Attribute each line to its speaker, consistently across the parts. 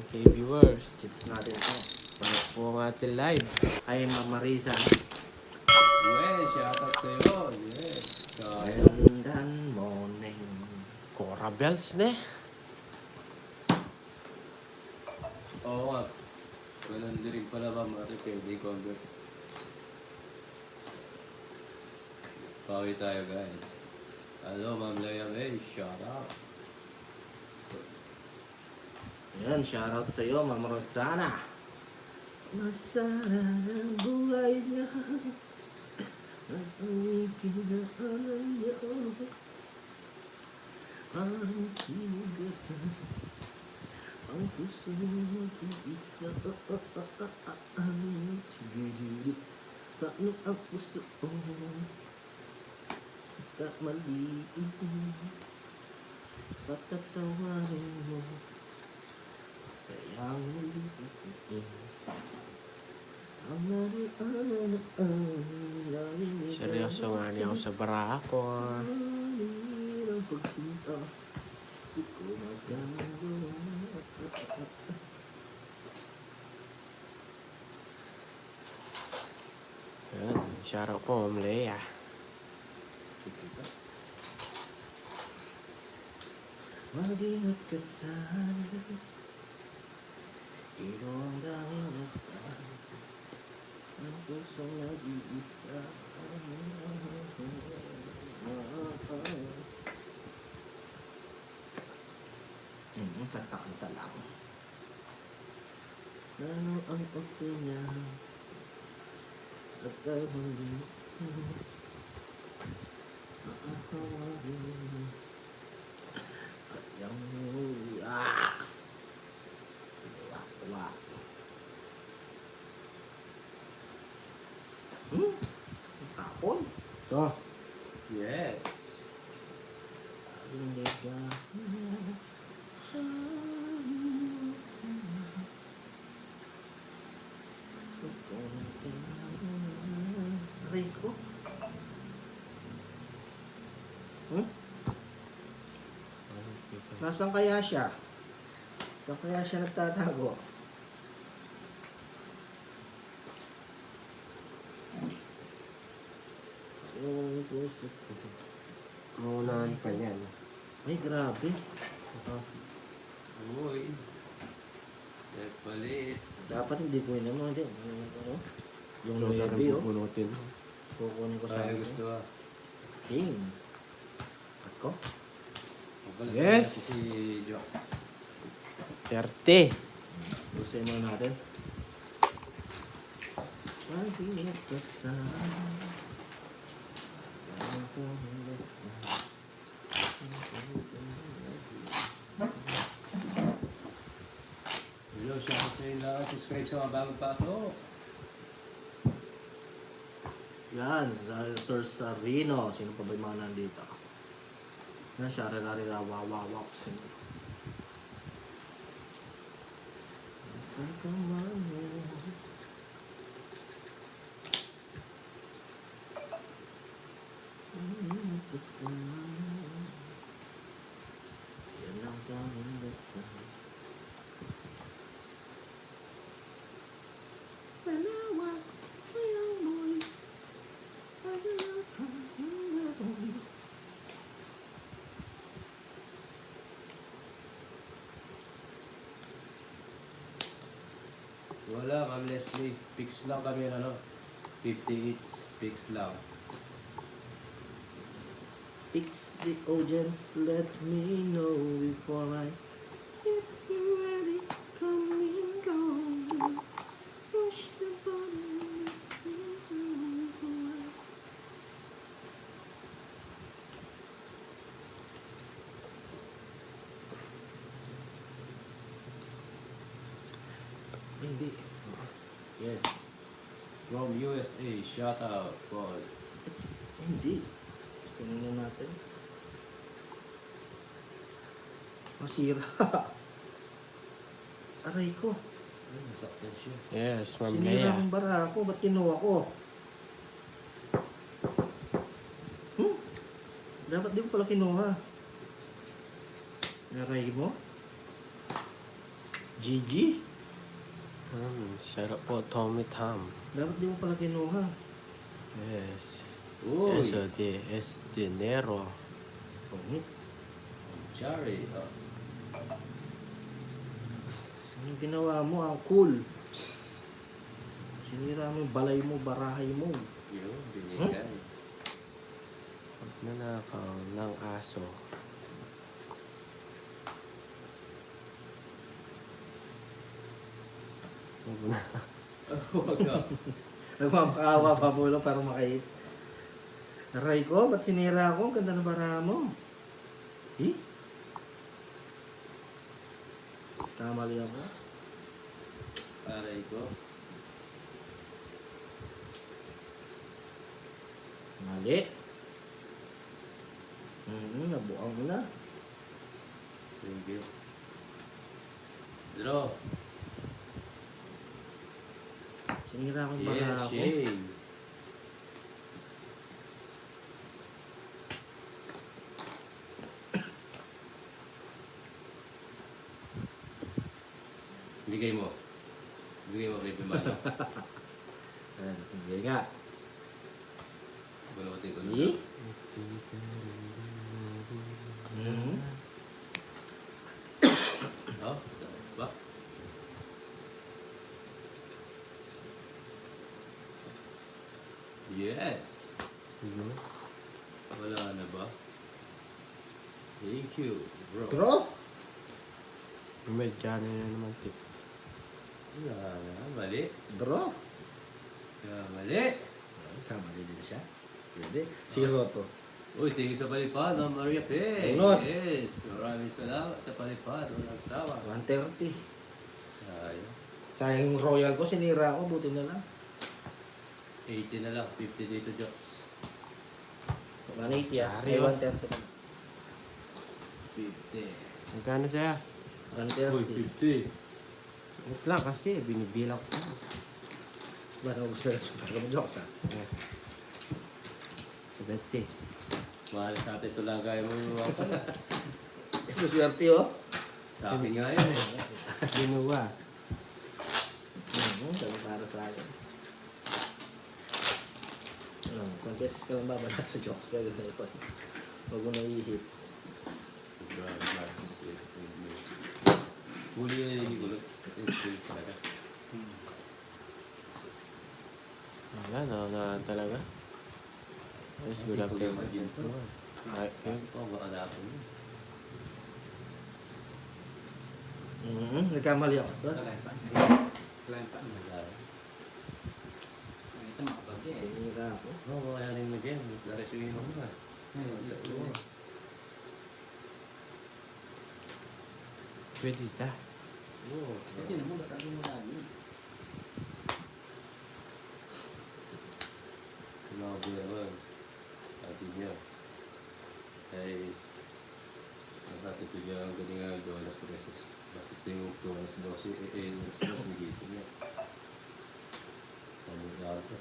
Speaker 1: 1K viewers.
Speaker 2: Hits natin ito.
Speaker 1: Ano po ang ating live?
Speaker 2: Ay, Ma'am Marisa.
Speaker 3: Yeah, shoutout sa'yo. Yeah. Kaya.
Speaker 2: Gandang morning.
Speaker 1: Cora Bells ne?
Speaker 3: Oo nga. Ganun din rin pala ba mga pwede convert. Pawi tayo guys. Hello Ma'am Leia May, shoutout.
Speaker 2: Ayan, shoutout sa iyo, Ma'am Rosana. Masana ang buhay niya. At ang pinaalan niya. Ang sinugatan. Ang puso mo isa. Paano ang puso mo? Tak maliin. Patatawarin mo. Kaya ulitin ang narianan ang
Speaker 1: Seryoso nga niya ako sa barako.
Speaker 2: ang pagsinta di ko magagawa.
Speaker 1: Yan, shoutout po Ma'am Leia.
Speaker 2: Mag-ingat ka sana. Ito ang daming dasal. Ang pusong nag-iisa. Kanta-kanta lang. Ano ang kasi niya? At ay hindi. Aakawagin. Kayang Wala. Tapon. Ito.
Speaker 3: Yes.
Speaker 2: Hindi ka. Aray ko. Nasaan kaya siya? Saan kaya siya nagtatago? Yung puso ko.
Speaker 1: Maunahan pa yan.
Speaker 2: Ay, grabe.
Speaker 3: Uy. Net palit.
Speaker 2: Dapat hindi ko yun naman din. Ano? Yung
Speaker 1: Ito na
Speaker 2: levy,
Speaker 1: rin
Speaker 2: oh.
Speaker 1: pupunutin.
Speaker 2: Kukunin ko sa
Speaker 3: Kaya
Speaker 2: akin.
Speaker 3: gusto ah.
Speaker 2: King. Ako?
Speaker 1: Yes!
Speaker 3: Si Joss.
Speaker 1: 30.
Speaker 2: Gusto mo natin. Pag-ingat ka sa
Speaker 3: Hello, shoutout sa inyo lahat. Subscribe sa mga bagong pasok.
Speaker 2: yan, Sir Sarino. Sino pa ba yung mga nandito? Yan, siya rin wawawawak. Sino? Saan ka man? Yan ang daming dasal. When I was a young boy, I belonged from the boy.
Speaker 3: Wala, Ma'am Leslie. Fix lang kami ano. 58. Fix lang.
Speaker 2: Fix the audience, let me know before I get you ready, come and go. Push the button, hindi. Yes.
Speaker 3: From USA, shoutout. Paul.
Speaker 2: Hindi. Tingnan natin. Masira. Aray ko.
Speaker 3: Ay, nasaktan siya.
Speaker 1: Yes, Ma'am
Speaker 2: Sinira
Speaker 1: Leia.
Speaker 2: ang bara ko. Ba't kinuha ko? Dapat di ko pala kinuha. Aray mo? Gigi?
Speaker 1: Shout out po, Tommy Tom.
Speaker 2: Dapat di mo pala kinuha.
Speaker 1: Yes.
Speaker 3: Uy!
Speaker 1: Eso es dinero.
Speaker 2: Pangit.
Speaker 3: Cherry. Oh.
Speaker 2: Ano yung ginawa mo? Ang cool. Sinira mo yung balay mo, barahay mo.
Speaker 3: Yun, binigay.
Speaker 1: Nanakaw ng aso. Huwag na.
Speaker 3: Huwag ka.
Speaker 2: Nagpapakawa pa po lang para makahits. Aray ko, ba't sinira ako? Ang ganda ng baraha mo. Eh? Kamali ako.
Speaker 3: Aray ko.
Speaker 2: Mali. Nabuang mo na.
Speaker 3: Thank you. Draw.
Speaker 2: Sinira akong
Speaker 3: Yes,
Speaker 2: baraha ko.
Speaker 3: shame. Bigay mo. Bigay mo kay Pimano.
Speaker 2: Ayan, hindi nga.
Speaker 3: Balawatin ko
Speaker 2: Eh?
Speaker 3: na. Oh, taas ba? Yes. Wala na ba? Thank you, bro.
Speaker 2: Draw?
Speaker 1: Medyan na naman tip.
Speaker 3: Wala na. Mali.
Speaker 2: Draw?
Speaker 3: Kaya mali.
Speaker 2: Ay, kamali din siya. Pwede. Zero to.
Speaker 3: Uy, thank you sa palipad, Ma'am Maria Pay.
Speaker 2: Bunot.
Speaker 3: Yes. Maraming salamat sa palipad. Walang sawa.
Speaker 2: 130.
Speaker 3: Sayang.
Speaker 2: Sayang yung royal ko, sinira ko, buti na lang.
Speaker 3: 80 na lang. 50 dito, Joks.
Speaker 2: 180 ah.
Speaker 1: Sorry,
Speaker 2: Ay,
Speaker 1: oh.
Speaker 2: 130.
Speaker 3: 50.
Speaker 1: Magkano siya?
Speaker 2: 130.
Speaker 3: 50.
Speaker 1: Wait lang kasi, binibilang ko.
Speaker 2: Ba, nagustuhan sa para mo jokes ah.
Speaker 1: 70.
Speaker 3: Mahal sa atin ito lang kaya mo yung mga pala.
Speaker 2: Ito swerte oh.
Speaker 3: Sa akin nga yun eh.
Speaker 1: Ginawa.
Speaker 2: Dami para sa akin. Isang beses ka lang babala sa jokes, pwede na ito. Huwag mo na i-hits.
Speaker 3: Huli yan yung gulot. Ito talaga.
Speaker 1: Wala na talaga. Yes, good afternoon. Ay, okay.
Speaker 3: Kasi po, baka dapat mo.
Speaker 2: Nagkamali ako. Sinira ako.
Speaker 3: Oo, kaya rin na dyan. Naresuin mo na.
Speaker 1: Pwede ta.
Speaker 3: Oo.
Speaker 4: Hindi naman, masabi mo namin.
Speaker 3: Sinabi naman. Sabi niya. Ay, nakatutulya ang galingan doon alas 3. Basta tingog ko alas 12. Alas 12 nagising niya. Ano na ito?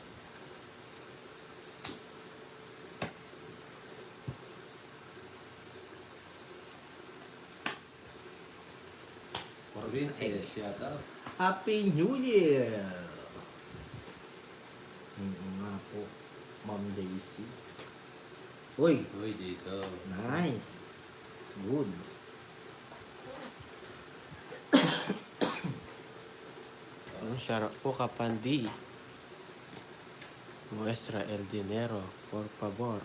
Speaker 3: Princess yata.
Speaker 2: Happy New Year! Nga po. Ma'am Daisy. Uy!
Speaker 3: Uy, dito.
Speaker 2: Nice! Good.
Speaker 1: Shout out po Kapandi. Muestra el dinero, por favor.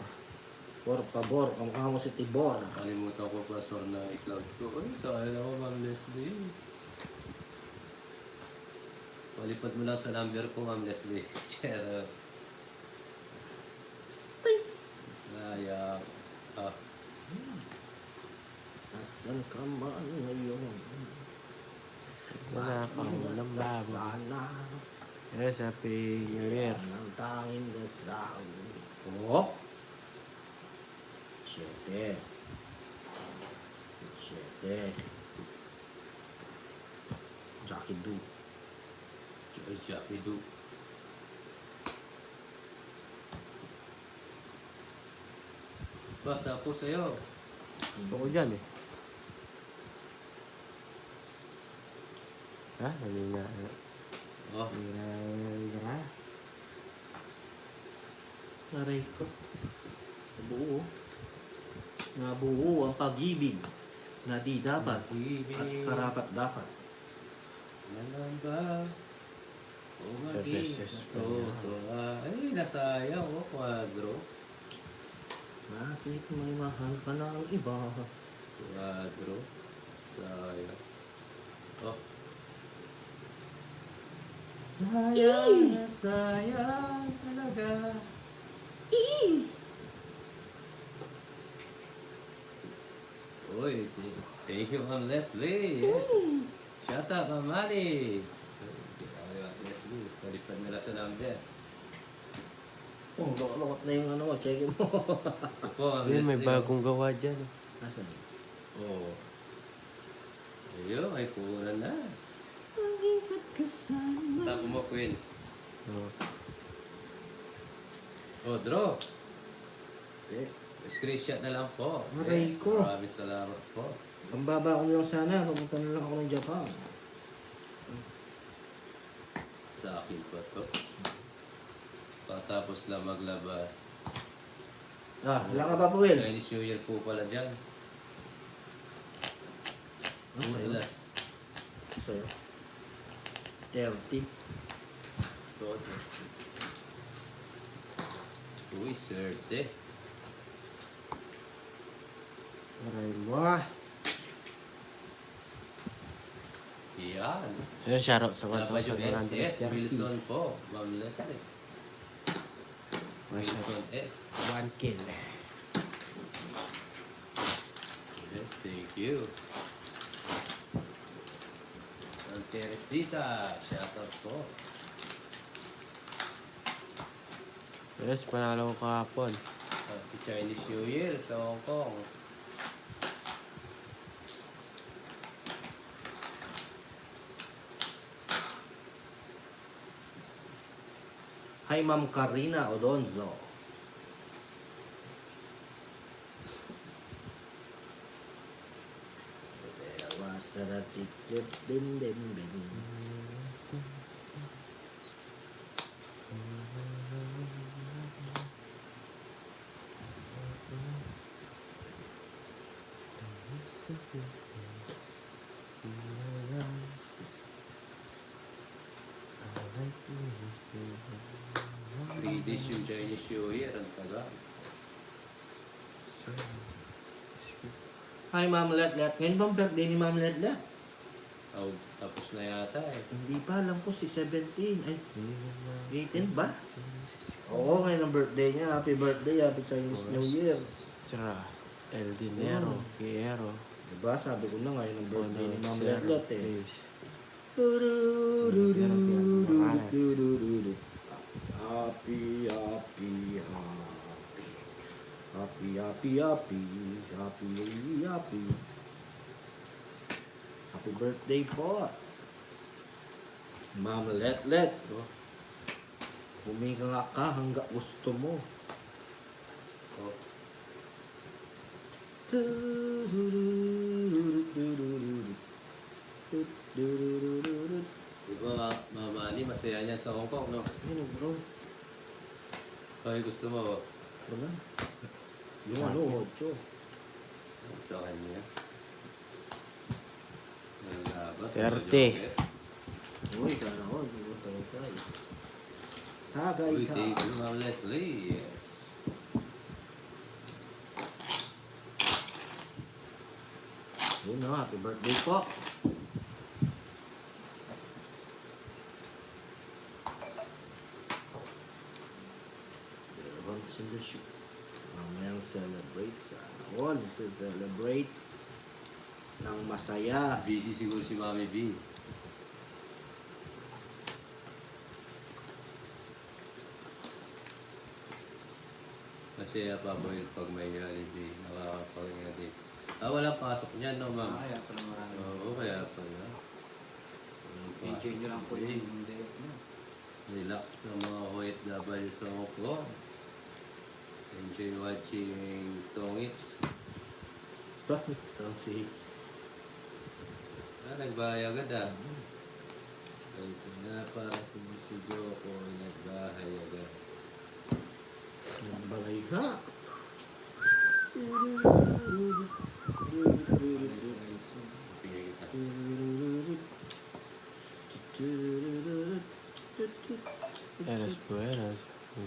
Speaker 2: Por favor, kamukha mo si Tibor.
Speaker 3: Nakalimutan ko password na i-cloud ko. Uy, saan ako, Ma'am Leslie? Palipad mo lang sa number ko, Ma'am Leslie. Charot. Sayang. Ah,
Speaker 2: Asan ka man ngayon?
Speaker 1: Nanakaw ng labo.
Speaker 2: Sana
Speaker 1: Yes, happy New Year.
Speaker 2: ng tanging dasal ko. 7. 7. Jackie Do.
Speaker 3: ay, Jackie Do. Basta po sa'yo.
Speaker 1: Gusto ko dyan eh. Ha? Nanina.
Speaker 3: Oh,
Speaker 2: Hira. Aray ko. Nabuo. Nabuo ang pag-ibig na di dapat at
Speaker 3: Pag-ibig.
Speaker 2: karapat dapat.
Speaker 3: Naman ba? O
Speaker 1: Sa
Speaker 3: maging
Speaker 1: beses pa
Speaker 3: totoo. Ay, nasayang. Oh, kwadro.
Speaker 2: Bakit may mahal ka ng iba?
Speaker 3: Kwadro. Sayang. Oh. Sayang, sayang talaga. Uy, thank you, Ma'am Leslie. Yes. Shut up, Ma'am Manny. Leslie, palipad nila sa number.
Speaker 2: Oh, lokot na yung ano mo. Check mo.
Speaker 3: Ito po, Ma'am
Speaker 1: Ayun, may
Speaker 3: Leslie.
Speaker 1: bagong gawa dyan.
Speaker 2: Asan?
Speaker 3: Oh. Ayun, ay punan na.
Speaker 2: Mag-ingat ka sana.
Speaker 3: Tapo mo, Queen.
Speaker 1: Oh.
Speaker 3: Oh, draw.
Speaker 2: Eh,
Speaker 3: Screenshot na lang po.
Speaker 2: Aray ko.
Speaker 3: Maraming salamat po.
Speaker 2: ang baba ko lang sana. Pumunta na lang ako ng Japan.
Speaker 3: Sa akin po to. Patapos lang maglaba.
Speaker 2: Wala ka ba po, Will?
Speaker 3: Chinese New Year po pala dyan.
Speaker 2: Ano sa'yo?
Speaker 3: Ulas.
Speaker 2: Sa'yo. 30.
Speaker 3: Todo. Uy, swerte.
Speaker 2: Aray mo.
Speaker 3: Yan.
Speaker 1: Ayun, shoutout sa
Speaker 3: Dapat yung SS
Speaker 1: 1,130.
Speaker 3: Wilson po. Ma'am Leslie. Wilson S.
Speaker 1: 1 kill.
Speaker 3: Yes, thank you. Ang Teresita. Shoutout po.
Speaker 1: Yes, panalo ko kahapon.
Speaker 3: Happy Chinese New Year sa Hong Kong.
Speaker 2: Hi, Ma'am Karina Odonzo. There was a secret din din din.
Speaker 3: British yung Chinese New Year. Ang taga.
Speaker 2: Hi, Ma'am Letlet. Ngayon bang birthday ni Ma'am Letlet?
Speaker 3: Oh, tapos na yata eh.
Speaker 2: Hindi pa, alam ko si 17. Ay, 18 ba? Oo, ngayon ang birthday niya. Happy birthday, happy Chinese New Year.
Speaker 1: Sira. El Dinero. Quiero.
Speaker 2: Diba, sabi ko na ngayon ang birthday ni Ma'am
Speaker 1: Zero,
Speaker 2: Letlet eh.
Speaker 1: please.
Speaker 2: Happy, happy, happy. Happy, happy, happy. Happy, happy. Happy birthday po. Ma'am Letlet. Huminga ka hanggang gusto mo.
Speaker 3: Oh, diba, Mama Ani, masaya niya sa Hong Kong, no?
Speaker 2: Ano bro?
Speaker 3: Kaya gusto mo,
Speaker 2: Ito na. Yung ano, 8.
Speaker 3: sa kanya. Nalabat.
Speaker 1: 30.
Speaker 2: Uy, kana ko. Hindi ko tayo. Tagay
Speaker 3: Uy,
Speaker 2: ka.
Speaker 3: thank you, Ma'am Leslie. Yes.
Speaker 2: Yun na, happy birthday po. Everyone's in the shoot. Mamayang celebrate sa all. Celebrate ng masaya.
Speaker 3: Busy siguro si Mami B. Masaya pa po yun pag may holiday. Nakakapaghinga din. Walang pasok niyan, no, Ma'am?
Speaker 4: Kaya pala marami.
Speaker 3: Oo, kaya pala. Walang
Speaker 4: Enjoy nyo lang po
Speaker 3: pasok.
Speaker 4: yung date nyo.
Speaker 3: Relax sa mga OFW sa Hong Kong. Enjoy watching Tongits.
Speaker 2: Ito si
Speaker 3: Nagbayag agad ah. Si Joko ay nagbahay agad.
Speaker 2: Balay ka.
Speaker 3: Pigay kita.
Speaker 1: Eres buenas.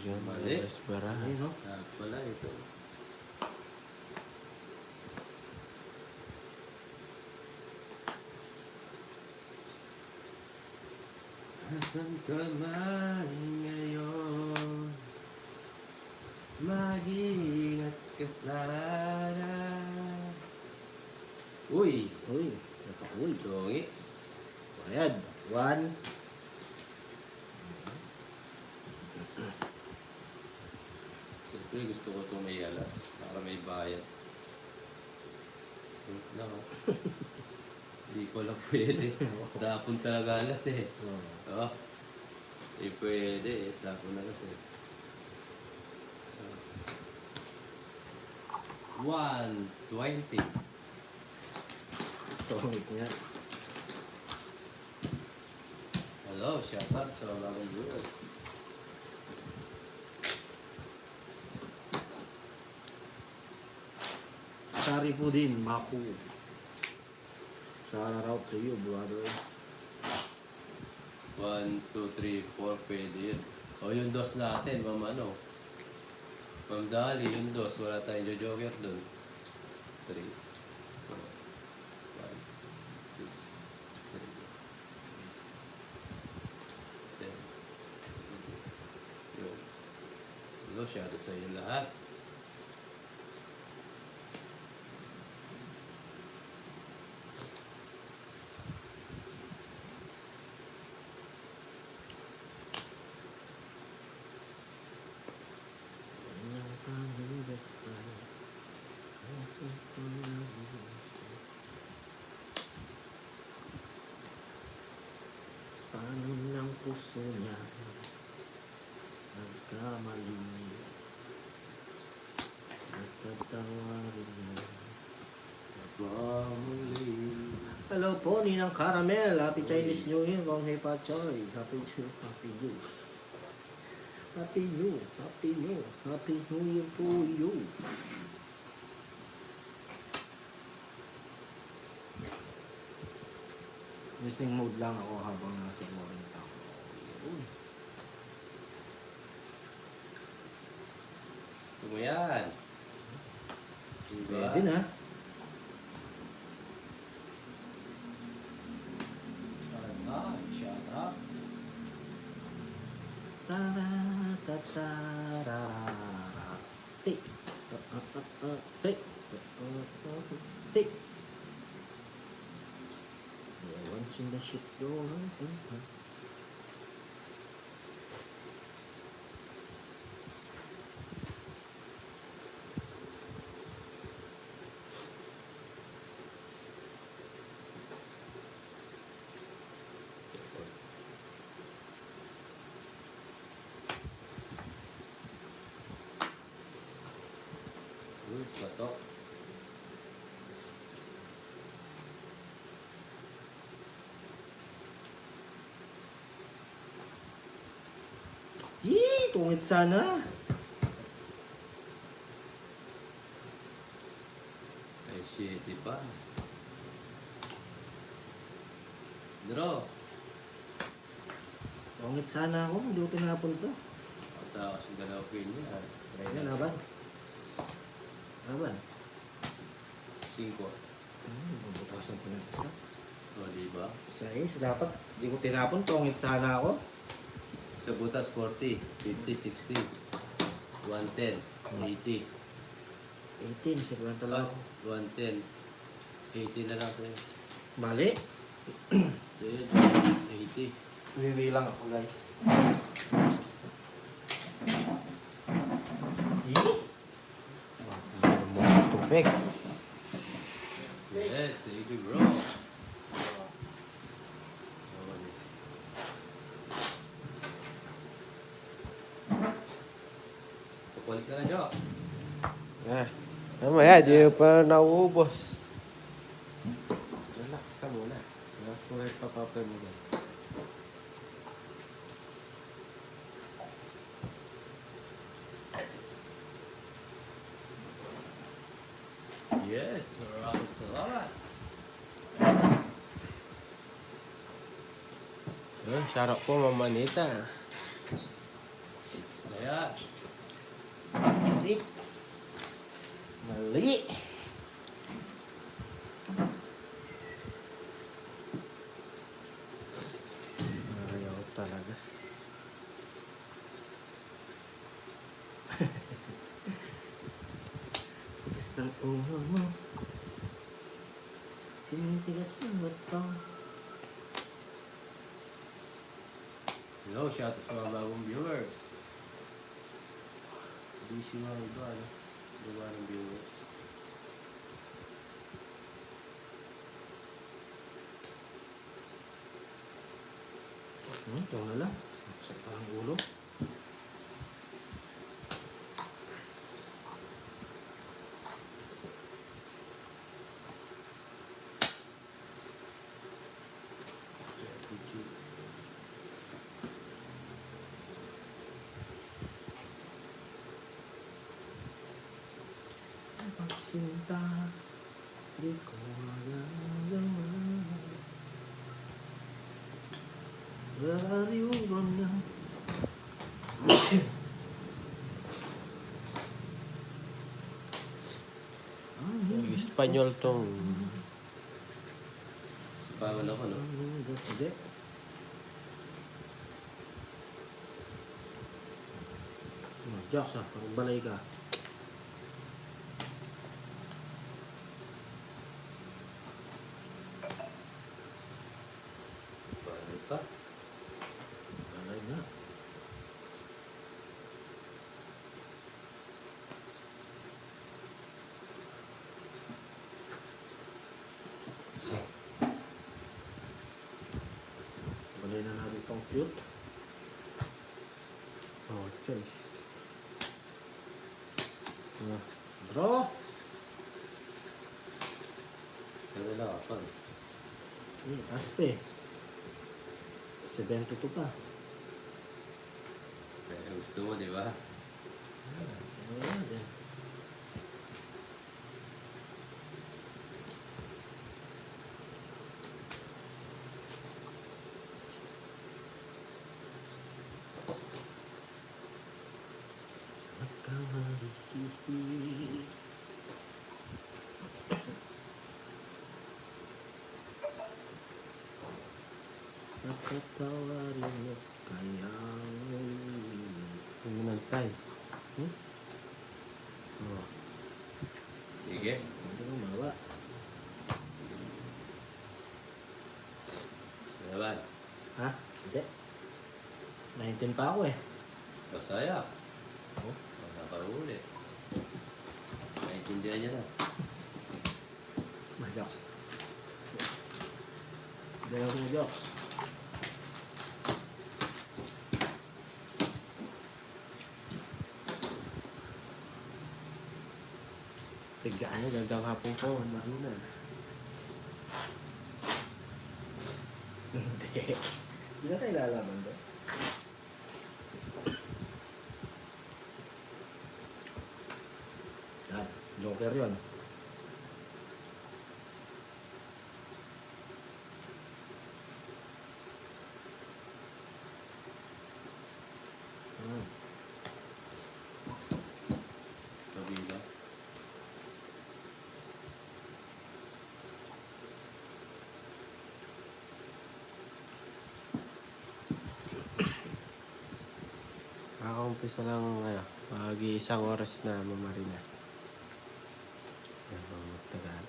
Speaker 1: Yo no
Speaker 3: Mali.
Speaker 1: eres veras.
Speaker 2: Ayun, no?
Speaker 3: Wala ito. Asan ka man ngayon? Mag-ingat ka sana. Uy!
Speaker 2: Uy, nakauy.
Speaker 3: Dongits.
Speaker 2: Ayan, 1.
Speaker 3: Siyempre gusto ko itong may alas para may bayad. Wait lang ah. Hindi ko lang pwede. Dapon talaga alas eh. Oo. Hindi pwede eh. Dapon alas eh. 120.
Speaker 2: Tungit nga.
Speaker 3: Hello, shout out sa mga viewers.
Speaker 2: Sorry po din, Maku. Shout out to you, brother.
Speaker 3: 1, 2, 3, 4, pwede yun. O yung dos natin, ma'am ano. Ma'am Dali, yung dos, wala tayong joker dun. 3, 4, 5, 6, 7, 10. Yun. Hello, shout out sa inyo lahat.
Speaker 2: Paano ng puso niya nagkamali, nagtatawarin niya. Hello po, Ninang Caramel. Happy Chinese New Year. Kong Hei Pa Choy. Happy New, Happy New. Happy New, Happy New, Happy New Year to you. Listening mode lang ako habang nasa morning ako. Yun.
Speaker 3: Gusto mo yan. Diba?
Speaker 2: Pwede na.
Speaker 3: Shut up.
Speaker 2: Tara, tatara. Hey. Hey. Hey. Once in the ship, go.
Speaker 3: Good, bato.
Speaker 2: Yee, tungit sana.
Speaker 3: Ay, shit, pa. Draw.
Speaker 2: Tungit sana ako, hindi ko tinapon to.
Speaker 3: Tapos yung dalawa ko yun yan.
Speaker 2: Ayun, laban. Laban.
Speaker 3: 5.
Speaker 2: Mabutasan ko ng isa.
Speaker 3: O, diba?
Speaker 2: Isa dapat. Hindi ko tinapon, tungit sana ako.
Speaker 3: Sa butas, 40, 50, 60, 110, 80.
Speaker 2: 18, sigurado lang.
Speaker 3: 110. 80 na lang sa'yo.
Speaker 2: Mali.
Speaker 3: So yun, 80.
Speaker 2: Bibilang ako, guys. Tubig.
Speaker 3: Yes, thank you, bro. Pakulit ka na, Jo.
Speaker 1: Mamaya, di pa nauubos.
Speaker 2: Relax ka muna. Relax muna yung papapay mo dyan.
Speaker 3: Yes, maraming salamat.
Speaker 1: Yun, sarap po, Mama Anita.
Speaker 3: Tips na yan.
Speaker 2: Sit. Mali.
Speaker 1: Ayaw talaga.
Speaker 2: Tigas ng ulo mo. Tinitigas ng bato.
Speaker 3: Hello, shout out sa mga bagong viewers. Hindi siya mga iba, no? Iba ng viewers.
Speaker 2: Ito na lang. Sa parang ulo. Pagsinta, di ko magagawa. Rariwan na.
Speaker 1: Espanyol tong
Speaker 3: Sipawan ako, no?
Speaker 2: Hindi. Jokes ah, parang balay ka.
Speaker 3: Paano ka?
Speaker 2: Balay na. Balay na natin itong cute.
Speaker 1: oh, choice.
Speaker 2: Draw!
Speaker 3: Ano na ako?
Speaker 2: Aspe. 72 pa.
Speaker 3: Kaya gusto mo, di ba?
Speaker 2: Ano yan din? Nakatawarin mo kaya
Speaker 1: Yung nantay.
Speaker 2: Oh,
Speaker 3: Sige.
Speaker 2: hindi ko mawa.
Speaker 3: Salamat.
Speaker 2: Ha? Hindi. 19 pa ako eh.
Speaker 3: Masaya.
Speaker 2: Oh.
Speaker 3: Makakahuli. Naintindihan niya na.
Speaker 2: Jokes. Dahil akong jokes. Tigas.
Speaker 1: Ano, gandang hapon po.
Speaker 2: Marunong. Hindi. Hindi na tayo lalaban doon. Yan. Joker yun.
Speaker 3: Kabila.
Speaker 1: Kakaumpisa lang, ano, mag-iisang oras na mamarina. Yan, mga magtagal.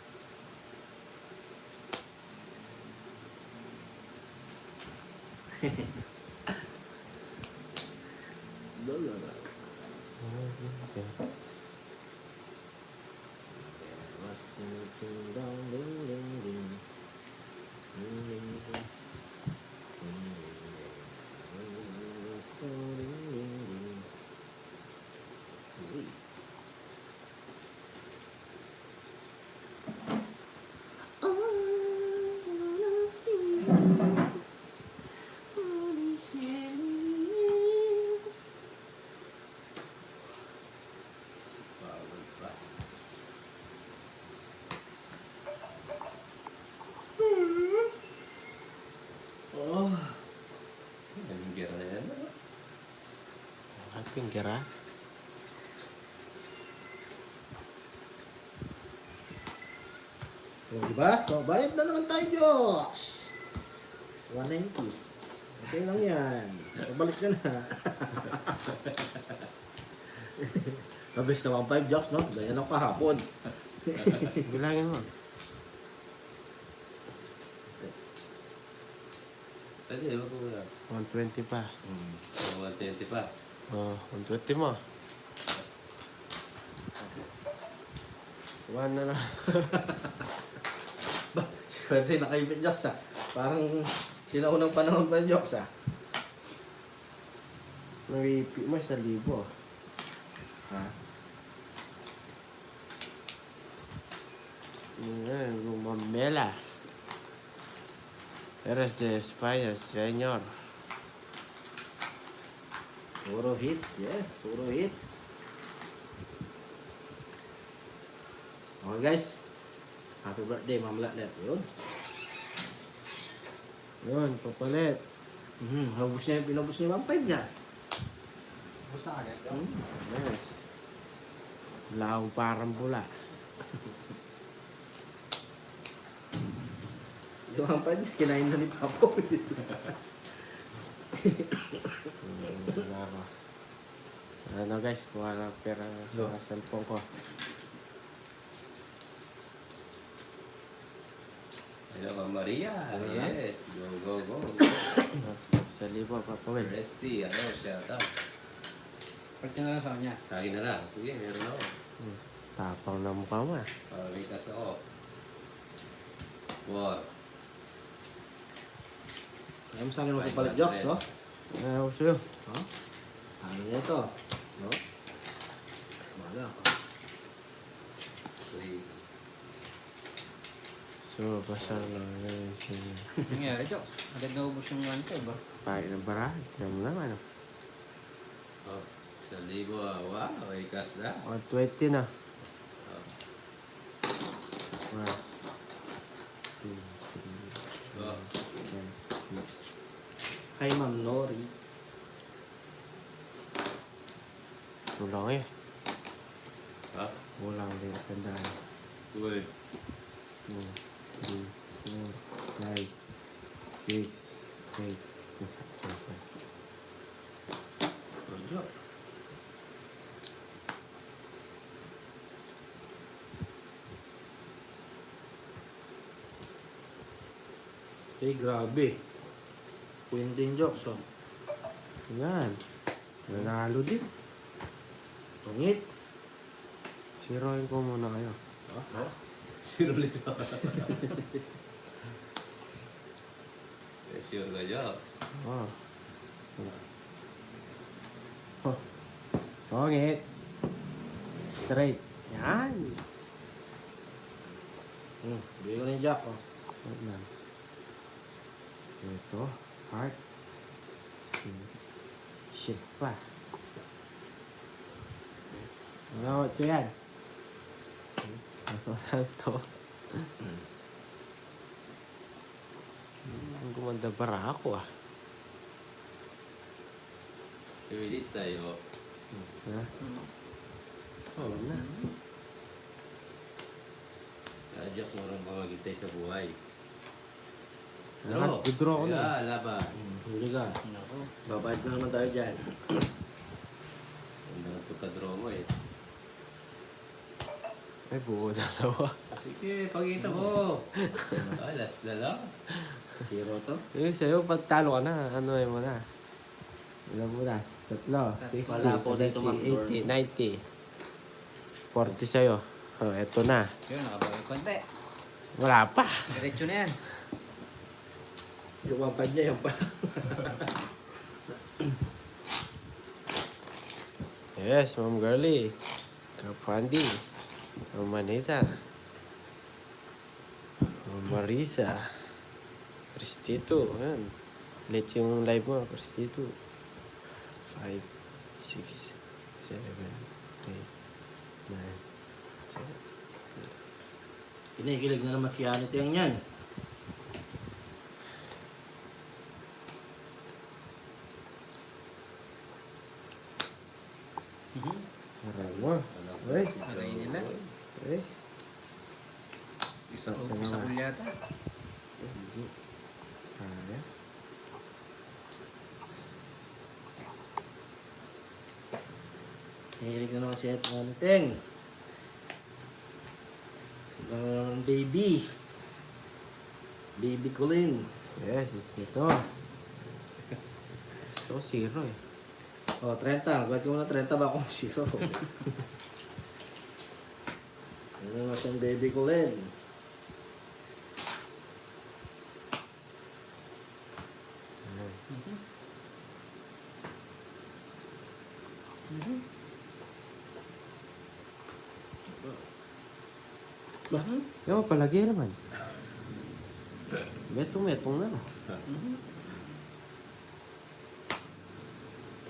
Speaker 2: Dollar.
Speaker 1: Okay.
Speaker 2: Sing dong ding ding ding. Ding ding ding. Ding ding ding. So ding ding ding. Uy. I wanna see you. Only you.
Speaker 3: Sipawag pa.
Speaker 2: Oh.
Speaker 3: Naging gira na yan.
Speaker 1: Ay, pinggir ah.
Speaker 2: So, diba? So, bayad na naman tayo, Joks. 190. Okay lang yan. Pabalik ka na. Mabilis na 1.5, Joks, no? Ganyan ako kahapon.
Speaker 1: Bilangin mo.
Speaker 3: Pwede, wag ko na.
Speaker 1: 120 pa.
Speaker 3: 120 pa.
Speaker 1: Oh, 120 mo. 1 na lang.
Speaker 2: Swerte na kayo, Joks, ha? Parang sila unang panahon pa, Joks, ha?
Speaker 1: Nawipi mo 1,000.
Speaker 2: Ha?
Speaker 1: Ayan, Rumamela. Eres de España, señor.
Speaker 2: Puro hits, yes, puro hits. Okay, guys. Happy birthday, Ma'am Latlet. Yun.
Speaker 1: Yun, papalit.
Speaker 2: Pinubos niya yung 1.5 niya.
Speaker 4: Basta agad.
Speaker 1: Yes. Wala akong parang bula.
Speaker 2: Yung 1.5 niya, kinain na ni Papo.
Speaker 1: Wala ako. Ano guys, kuha lang pera sa cellphone ko.
Speaker 3: Hello, Ma'am Maria.
Speaker 2: Wala.
Speaker 3: Yes. Go, go, go.
Speaker 1: 1,000 papawin.
Speaker 3: Resty, shout out.
Speaker 4: Pagka na lang sa kanya.
Speaker 3: Sa akin na lang. Sige, meron ako.
Speaker 1: Tapang na mukha mo ah.
Speaker 3: Pagalitas ako. War.
Speaker 2: Alam mo sa akin magpapalit jokes, no?
Speaker 1: Ano ko sa'yo?
Speaker 2: Ha? Ano niya ito? No? Wala.
Speaker 3: Three.
Speaker 1: So, basta lang ngayon sa inyo.
Speaker 4: Nangyari, Joks. Agad naubos yung 1.5 ba?
Speaker 1: Pahay ng barahan. Tiyan mo naman.
Speaker 3: Oh, 1,000. Wow, ikas na.
Speaker 1: 120 na.
Speaker 3: Oh.
Speaker 1: 1, 2, 3,
Speaker 3: Oh.
Speaker 1: 4, 5, 6.
Speaker 2: Kay Ma'am Nori.
Speaker 1: Kulang eh.
Speaker 3: Ha?
Speaker 1: Kulang din sa daan.
Speaker 3: Uy.
Speaker 1: 2, 3, 4, 5, 6, 8, 9, 10.
Speaker 3: Good job.
Speaker 2: Eh, grabe. Queen din jokes, oh.
Speaker 1: Yan. Nanalo din.
Speaker 2: Tungit.
Speaker 1: Siroin ko muna kayo.
Speaker 2: Oh.
Speaker 3: Sure ulit ako. Sure ka, Jobs.
Speaker 1: Oh. Oh. Pongits. Straight. Yan.
Speaker 2: Bigay ko na yung jack, oh.
Speaker 1: Wait lang. Ito. Heart. Shit pa. Ano ito yan? Ito santo. Ang gumanda bara ako ah.
Speaker 3: Pilit tayo.
Speaker 1: Ha? Oo na.
Speaker 3: Jobs, marang mamagintay sa buhay.
Speaker 1: Nag-withdraw ko na.
Speaker 3: Yeah, laban.
Speaker 2: Huli ka.
Speaker 4: Nako.
Speaker 2: Babayad na naman tayo dyan.
Speaker 3: Ganda ng pagka-draw mo eh.
Speaker 1: Ay, buo dalawa.
Speaker 3: Sige, pakita mo. Last na lang.
Speaker 2: Zero to.
Speaker 1: Eh, sa'yo, pag talo ka na, ano mo na? Ilan mo na? Tatlo. 60,
Speaker 2: Wala po dito,
Speaker 1: 70,
Speaker 2: Ma'am
Speaker 1: 80, 90. 40 sa'yo. Oh, eto na.
Speaker 4: Yun, nakabawi konti.
Speaker 1: Wala pa.
Speaker 4: Diretso na yan.
Speaker 2: Yung 1.5 niya, yung pa.
Speaker 1: Yes, Ma'am Girlie. Kapandi. Ma'am Manita. Ma'am Marisa. Cristito. Ayan. Late yung live mo, Cristito. 5, 6, 7, 8, 9, 10.
Speaker 2: Kinikilig na naman si Anit yung yan.
Speaker 1: Aray mo. Ay.
Speaker 4: Aray nila.
Speaker 1: Eh.
Speaker 4: Isa
Speaker 1: Sakto
Speaker 4: ko
Speaker 1: naman.
Speaker 4: yata.
Speaker 1: Sayang.
Speaker 2: Hihilig na naman si Ed Teng. Baby. Baby Colin.
Speaker 1: Yes, ito. Ito, zero eh.
Speaker 2: Oh, 30. Ba't ko na 30 ba akong zero? Ano na siyang baby Colin? Bakit?
Speaker 1: Yung palagi naman. Metong na.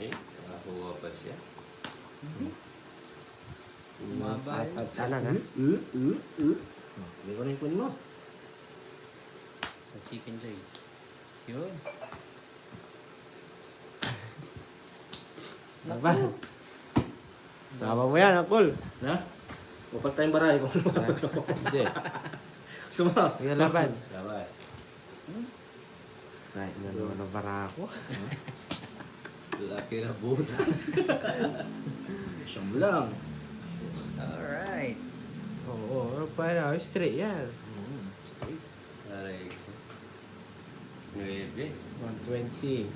Speaker 3: Eh, nakakuha pa siya.
Speaker 4: Bumaba yun.
Speaker 1: At sana na.
Speaker 2: Hindi ko na yung pun mo.
Speaker 4: Sa Chicken Joy. Yun.
Speaker 1: Diba? Tama mo yan, Uncle.
Speaker 2: Na? Upal tayong baray ko.
Speaker 1: Hindi.
Speaker 2: Gusto mo?
Speaker 1: Hindi laban.
Speaker 3: Dapat.
Speaker 1: Kahit na naman ang bara ako.
Speaker 3: Laki na butas.
Speaker 2: Siyam lang.
Speaker 4: Alright.
Speaker 1: Oo, para straight yan.
Speaker 3: Aray ko. 9.
Speaker 1: 120.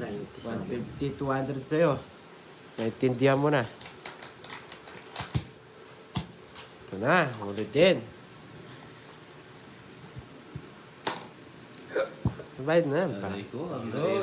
Speaker 2: 90 something.
Speaker 1: 150, 200 sa'yo. Naintindihan mo na. Ito na, ulit din. Bayad na yan pa.
Speaker 3: Aray ko. Ang
Speaker 4: Yun.